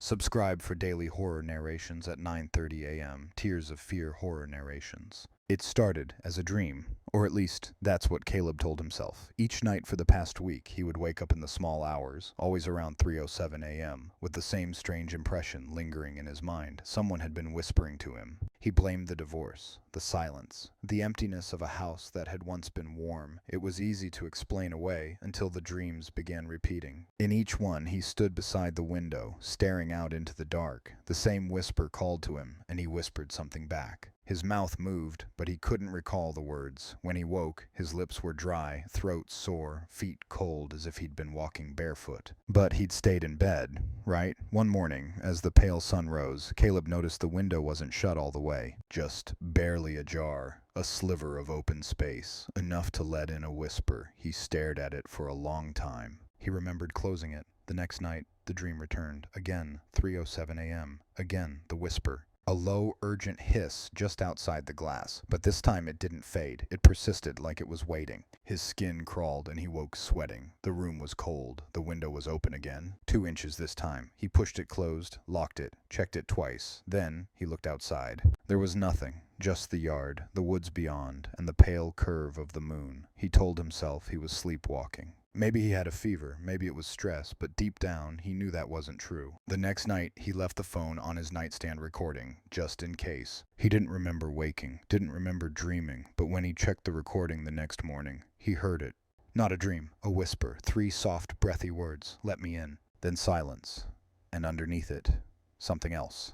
Subscribe for daily horror narrations at 9:30 a.m. Tears of Fear horror narrations. It started as a dream, or at least that's what Caleb told himself. Each night for the past week, he would wake up in the small hours, always around 3:07 a.m., with the same strange impression lingering in his mind. Someone had been whispering to him. He blamed the divorce, the silence, the emptiness of a house that had once been warm. It was easy to explain away until the dreams began repeating. In each one, he stood beside the window, staring out into the dark. The same whisper called to him, and he whispered something back. His mouth moved, but he couldn't recall the words. When he woke, his lips were dry, throat sore, feet cold as if he'd been walking barefoot. But he'd stayed in bed, right? One morning, as the pale sun rose, Caleb noticed the window wasn't shut all the way, just barely ajar. A sliver of open space, enough to let in a whisper. He stared at it for a long time. He remembered closing it. The next night, the dream returned. Again, 3:07 a.m. Again, the whisper. A low, urgent hiss just outside the glass, but this time it didn't fade. It persisted like it was waiting. His skin crawled and he woke sweating. The room was cold. The window was open again. 2 inches this time. He pushed it closed, locked it, checked it twice. Then he looked outside. There was nothing. Just the yard, the woods beyond, and the pale curve of the moon. He told himself he was sleepwalking. Maybe he had a fever, maybe it was stress, but deep down, he knew that wasn't true. The next night, he left the phone on his nightstand recording, just in case. He didn't remember waking, didn't remember dreaming, but when he checked the recording the next morning, he heard it. Not a dream, a whisper, 3 soft, breathy words, "Let me in." Then silence, and underneath it, something else.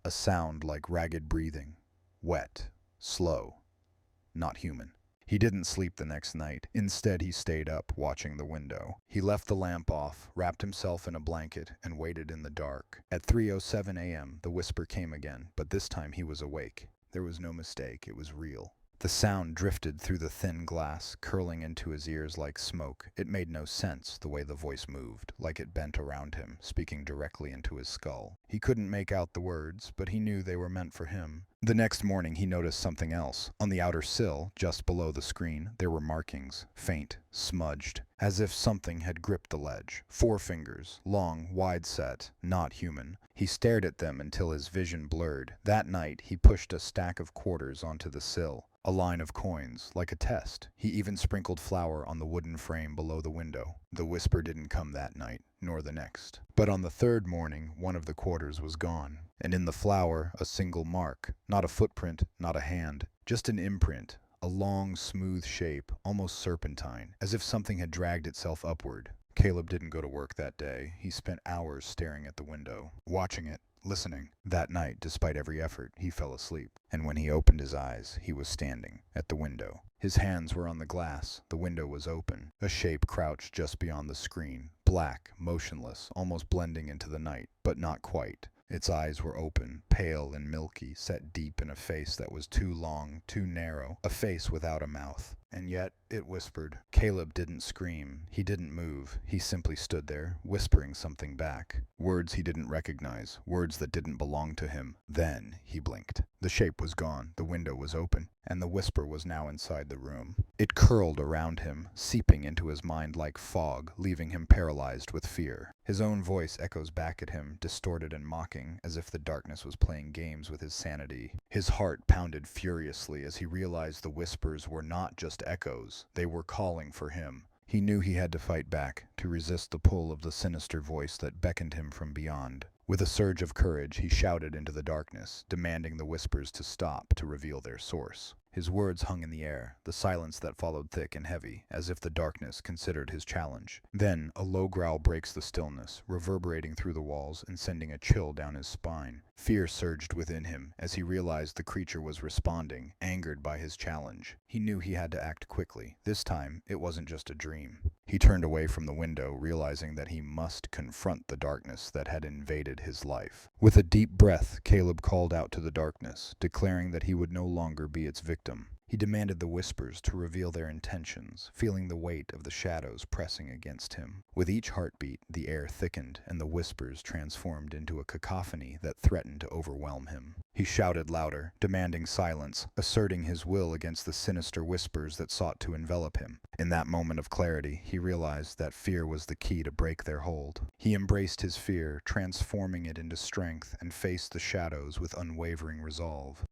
A sound like ragged breathing, wet, slow, not human. He didn't sleep the next night. Instead, he stayed up, watching the window. He left the lamp off, wrapped himself in a blanket, and waited in the dark. At 3:07 a.m., the whisper came again, but this time he was awake. There was no mistake, it was real. The sound drifted through the thin glass, curling into his ears like smoke. It made no sense, the way the voice moved, like it bent around him, speaking directly into his skull. He couldn't make out the words, but he knew they were meant for him. The next morning he noticed something else. On the outer sill, just below the screen, there were markings, faint, smudged, as if something had gripped the ledge. 4 fingers, long, wide-set, not human. He stared at them until his vision blurred. That night, he pushed a stack of quarters onto the sill. A line of coins, like a test. He even sprinkled flour on the wooden frame below the window. The whisper didn't come that night, nor the next. But on the third morning, one of the quarters was gone. And in the flour, a single mark. Not a footprint, not a hand. Just an imprint. A long, smooth shape, almost serpentine, as if something had dragged itself upward. Caleb didn't go to work that day. He spent hours staring at the window, watching it, listening. That night, despite every effort, he fell asleep. And when he opened his eyes, he was standing at the window. His hands were on the glass. The window was open. A shape crouched just beyond the screen. Black, motionless, almost blending into the night, but not quite. Its eyes were open, pale and milky, set deep in a face that was too long, too narrow, a face without a mouth. And yet, it whispered. Caleb didn't scream. He didn't move. He simply stood there, whispering something back. Words he didn't recognize, words that didn't belong to him. Then he blinked. The shape was gone, the window was open, and the whisper was now inside the room. It curled around him, seeping into his mind like fog, leaving him paralyzed with fear. His own voice echoes back at him, distorted and mocking, as if the darkness was playing games with his sanity. His heart pounded furiously as he realized the whispers were not just echoes. They were calling for him. He knew he had to fight back, to resist the pull of the sinister voice that beckoned him from beyond. With a surge of courage, he shouted into the darkness, demanding the whispers to stop, to reveal their source. His words hung in the air, the silence that followed thick and heavy, as if the darkness considered his challenge. Then, a low growl breaks the stillness, reverberating through the walls and sending a chill down his spine. Fear surged within him as he realized the creature was responding, angered by his challenge. He knew he had to act quickly. This time, it wasn't just a dream. He turned away from the window, realizing that he must confront the darkness that had invaded his life. With a deep breath, Caleb called out to the darkness, declaring that he would no longer be its victim. He demanded the whispers to reveal their intentions, feeling the weight of the shadows pressing against him. With each heartbeat, the air thickened and the whispers transformed into a cacophony that threatened to overwhelm him. He shouted louder, demanding silence, asserting his will against the sinister whispers that sought to envelop him. In that moment of clarity, he realized that fear was the key to break their hold. He embraced his fear, transforming it into strength, and faced the shadows with unwavering resolve.